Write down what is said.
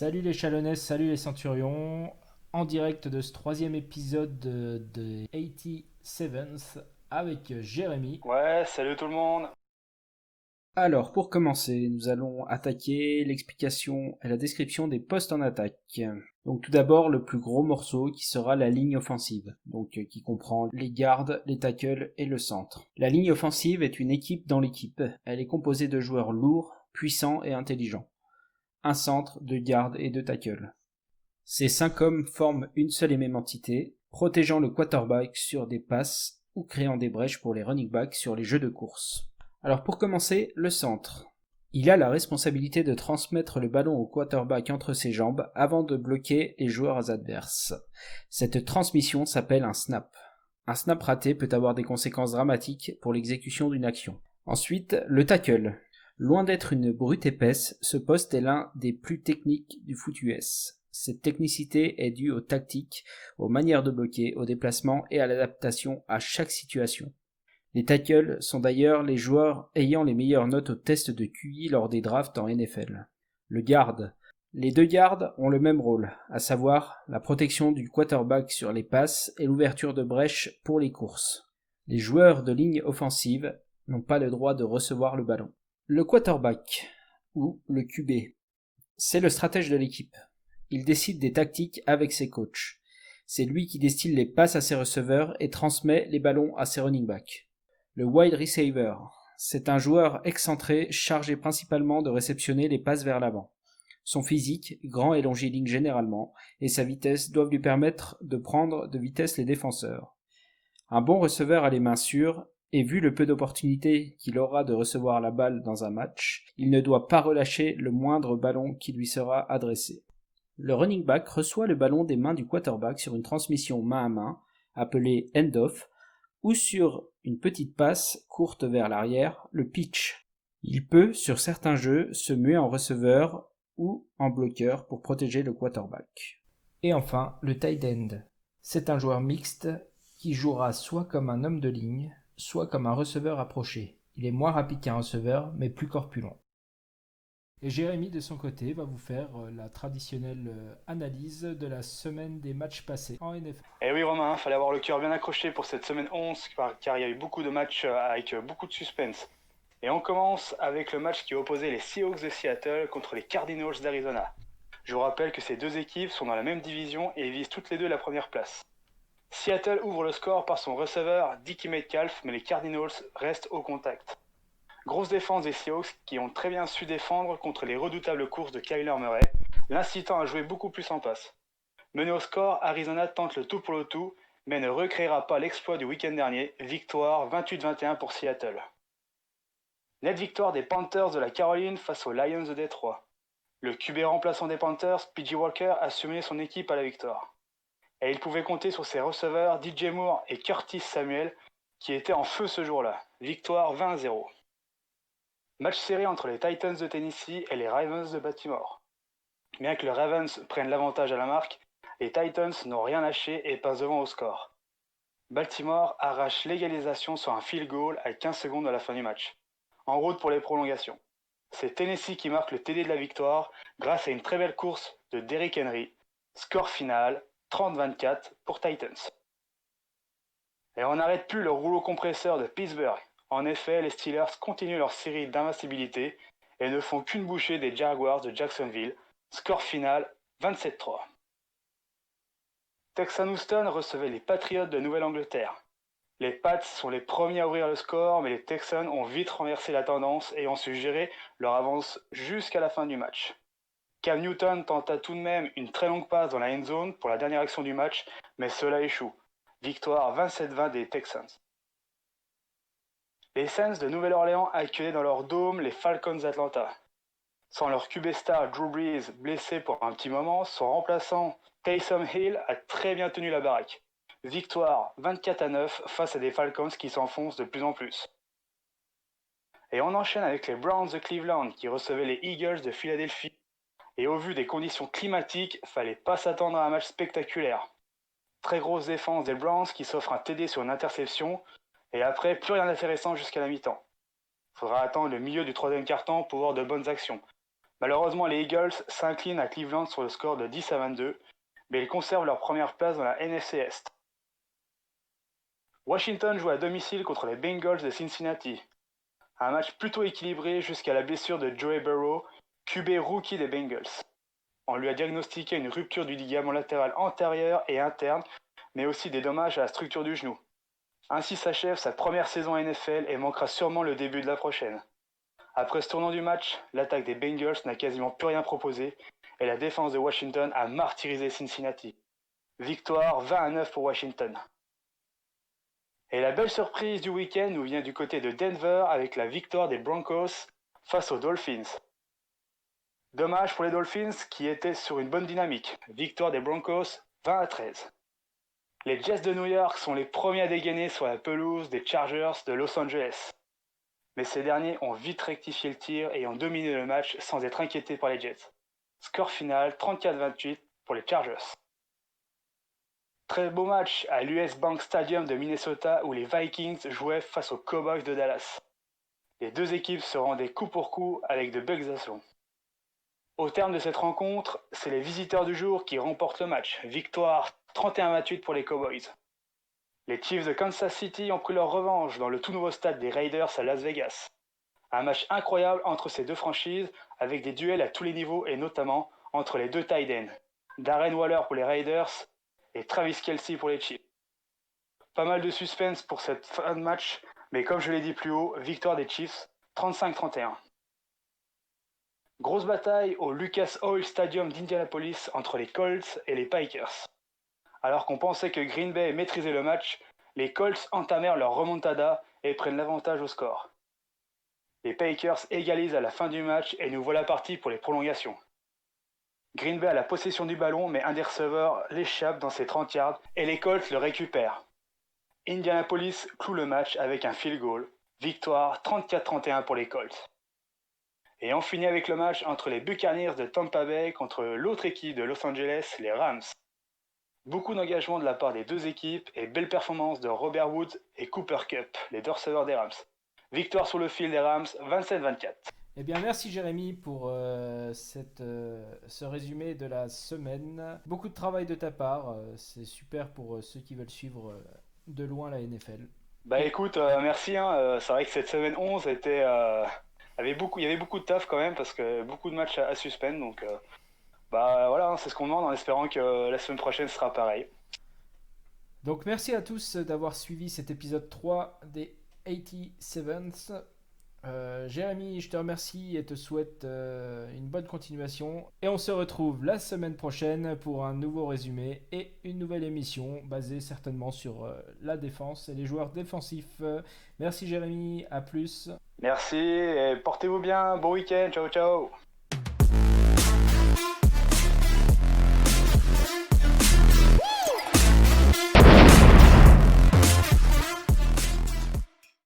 Salut les Chalonnais, salut les Centurions. En direct de ce troisième épisode de 87 avec Jérémy. Ouais, salut tout le monde. Alors, pour commencer, nous allons attaquer l'explication et la description des postes en attaque. Donc tout d'abord, le plus gros morceau qui sera la ligne offensive, qui comprend les gardes, les tackles et le centre. La ligne offensive est une équipe dans l'équipe. Elle est composée de joueurs lourds, puissants et intelligents. Un centre, deux gardes et deux tackles. Ces 5 hommes forment une seule et même entité, protégeant le quarterback sur des passes ou créant des brèches pour les running backs sur les jeux de course. Alors pour commencer, le centre. Il a la responsabilité de transmettre le ballon au quarterback entre ses jambes avant de bloquer les joueurs adverses. Cette transmission s'appelle un snap. Un snap raté peut avoir des conséquences dramatiques pour l'exécution d'une action. Ensuite, le tackle. Loin d'être une brute épaisse, ce poste est l'un des plus techniques du foot US. Cette technicité est due aux tactiques, aux manières de bloquer, au déplacement et à l'adaptation à chaque situation. Les tackles sont d'ailleurs les joueurs ayant les meilleures notes au test de QI lors des drafts en NFL. Le garde. Les deux gardes ont le même rôle, à savoir la protection du quarterback sur les passes et l'ouverture de brèches pour les courses. Les joueurs de ligne offensive n'ont pas le droit de recevoir le ballon. Le quarterback, ou le QB, c'est le stratège de l'équipe. Il décide des tactiques avec ses coachs. C'est lui qui destine les passes à ses receveurs et transmet les ballons à ses running backs. Le wide receiver, c'est un joueur excentré chargé principalement de réceptionner les passes vers l'avant. Son physique, grand et longiligne généralement, et sa vitesse doivent lui permettre de prendre de vitesse les défenseurs. Un bon receveur a les mains sûres, et vu le peu d'opportunités qu'il aura de recevoir la balle dans un match, il ne doit pas relâcher le moindre ballon qui lui sera adressé. Le running back reçoit le ballon des mains du quarterback sur une transmission main à main, appelée end-off, ou sur une petite passe courte vers l'arrière, le pitch. Il peut, sur certains jeux, se muer en receveur ou en bloqueur pour protéger le quarterback. Et enfin, le tight end. C'est un joueur mixte qui jouera soit comme un homme de ligne, soit comme un receveur approché. Il est moins rapide qu'un receveur, mais plus corpulent. Et Jérémy, de son côté, va vous faire la traditionnelle analyse de la semaine des matchs passés en NFL. Eh oui Romain, fallait avoir le cœur bien accroché pour cette semaine 11 car il y a eu beaucoup de matchs avec beaucoup de suspense. Et on commence avec le match qui opposait les Seahawks de Seattle contre les Cardinals d'Arizona. Je vous rappelle que ces deux équipes sont dans la même division et visent toutes les deux la première place. Seattle ouvre le score par son receveur Dickie Metcalf, mais les Cardinals restent au contact. Grosse défense des Seahawks qui ont très bien su défendre contre les redoutables courses de Kyler Murray, l'incitant à jouer beaucoup plus en passe. Mené au score, Arizona tente le tout pour le tout, mais ne recréera pas l'exploit du week-end dernier, victoire 28-21 pour Seattle. Nette victoire des Panthers de la Caroline face aux Lions de Détroit. Le QB remplaçant des Panthers, P.J. Walker, a mené son équipe à la victoire. Et il pouvait compter sur ses receveurs DJ Moore et Curtis Samuel, qui étaient en feu ce jour-là. Victoire 20-0. Match serré entre les Titans de Tennessee et les Ravens de Baltimore. Bien que les Ravens prennent l'avantage à la marque, les Titans n'ont rien lâché et passent devant au score. Baltimore arrache l'égalisation sur un field goal à 15 secondes à la fin du match. En route pour les prolongations. C'est Tennessee qui marque le TD de la victoire grâce à une très belle course de Derrick Henry. Score final 30-24 pour Titans. Et on n'arrête plus le rouleau compresseur de Pittsburgh. En effet, les Steelers continuent leur série d'invincibilité et ne font qu'une bouchée des Jaguars de Jacksonville. Score final 27-3. Texan Houston recevait les Patriots de Nouvelle-Angleterre. Les Pats sont les premiers à ouvrir le score, mais les Texans ont vite renversé la tendance et ont su gérer leur avance jusqu'à la fin du match. Cam Newton tenta tout de même une très longue passe dans la end zone pour la dernière action du match, mais cela échoue. Victoire 27-20 des Texans. Les Saints de Nouvelle-Orléans accueillaient dans leur dôme les Falcons d'Atlanta. Sans leur QB star Drew Brees blessé pour un petit moment, son remplaçant Taysom Hill a très bien tenu la baraque. Victoire 24-9 face à des Falcons qui s'enfoncent de plus en plus. Et on enchaîne avec les Browns de Cleveland qui recevaient les Eagles de Philadelphie. Et au vu des conditions climatiques, fallait pas s'attendre à un match spectaculaire. Très grosse défense des Browns qui s'offre un TD sur une interception, et après plus rien d'intéressant jusqu'à la mi-temps. Faudra attendre le milieu du troisième quart-temps pour voir de bonnes actions. Malheureusement, les Eagles s'inclinent à Cleveland sur le score de 10-22, mais ils conservent leur première place dans la NFC Est. Washington joue à domicile contre les Bengals de Cincinnati. Un match plutôt équilibré jusqu'à la blessure de Joey Burrow, QB rookie des Bengals. On lui a diagnostiqué une rupture du ligament latéral antérieur et interne, mais aussi des dommages à la structure du genou. Ainsi s'achève sa première saison NFL et manquera sûrement le début de la prochaine. Après ce tournant du match, l'attaque des Bengals n'a quasiment plus rien proposé et la défense de Washington a martyrisé Cincinnati. Victoire 20-9 pour Washington. Et la belle surprise du week-end nous vient du côté de Denver avec la victoire des Broncos face aux Dolphins. Dommage pour les Dolphins qui étaient sur une bonne dynamique. Victoire des Broncos 20-13. Les Jets de New York sont les premiers à dégainer sur la pelouse des Chargers de Los Angeles. Mais ces derniers ont vite rectifié le tir et ont dominé le match sans être inquiétés par les Jets. Score final 34-28 pour les Chargers. Très beau match à l'US Bank Stadium de Minnesota où les Vikings jouaient face aux Cowboys de Dallas. Les deux équipes se rendaient coup pour coup avec de belles actions. Au terme de cette rencontre, c'est les visiteurs du jour qui remportent le match. Victoire 31-28 pour les Cowboys. Les Chiefs de Kansas City ont pris leur revanche dans le tout nouveau stade des Raiders à Las Vegas. Un match incroyable entre ces deux franchises avec des duels à tous les niveaux et notamment entre les deux tight ends. Darren Waller pour les Raiders et Travis Kelce pour les Chiefs. Pas mal de suspense pour cette fin de match, mais comme je l'ai dit plus haut, victoire des Chiefs 35-31. Grosse bataille au Lucas Oil Stadium d'Indianapolis entre les Colts et les Packers. Alors qu'on pensait que Green Bay maîtrisait le match, les Colts entamèrent leur remontada et prennent l'avantage au score. Les Packers égalisent à la fin du match et nous voilà partis pour les prolongations. Green Bay a la possession du ballon mais un des receveurs l'échappe dans ses 30 yards et les Colts le récupèrent. Indianapolis cloue le match avec un field goal. Victoire 34-31 pour les Colts. Et on finit avec le match entre les Buccaneers de Tampa Bay contre l'autre équipe de Los Angeles, les Rams. Beaucoup d'engagement de la part des deux équipes et belle performance de Robert Woods et Cooper Kupp, les deux receveurs des Rams. Victoire sur le fil des Rams, 27-24. Eh bien, merci Jérémy pour ce résumé de la semaine. Beaucoup de travail de ta part, c'est super pour ceux qui veulent suivre de loin la NFL. Bah écoute, merci, c'est vrai que cette semaine 11 était... il y avait beaucoup de taf quand même parce que beaucoup de matchs à suspendre, donc voilà, c'est ce qu'on demande en espérant que la semaine prochaine sera pareil. Donc merci à tous d'avoir suivi cet épisode 3 des 87s. Jérémy, je te remercie et te souhaite une bonne continuation. Et on se retrouve la semaine prochaine pour un nouveau résumé et une nouvelle émission basée certainement sur la défense et les joueurs défensifs. Merci Jérémy, à plus. Merci et portez-vous bien, bon week-end, ciao ciao.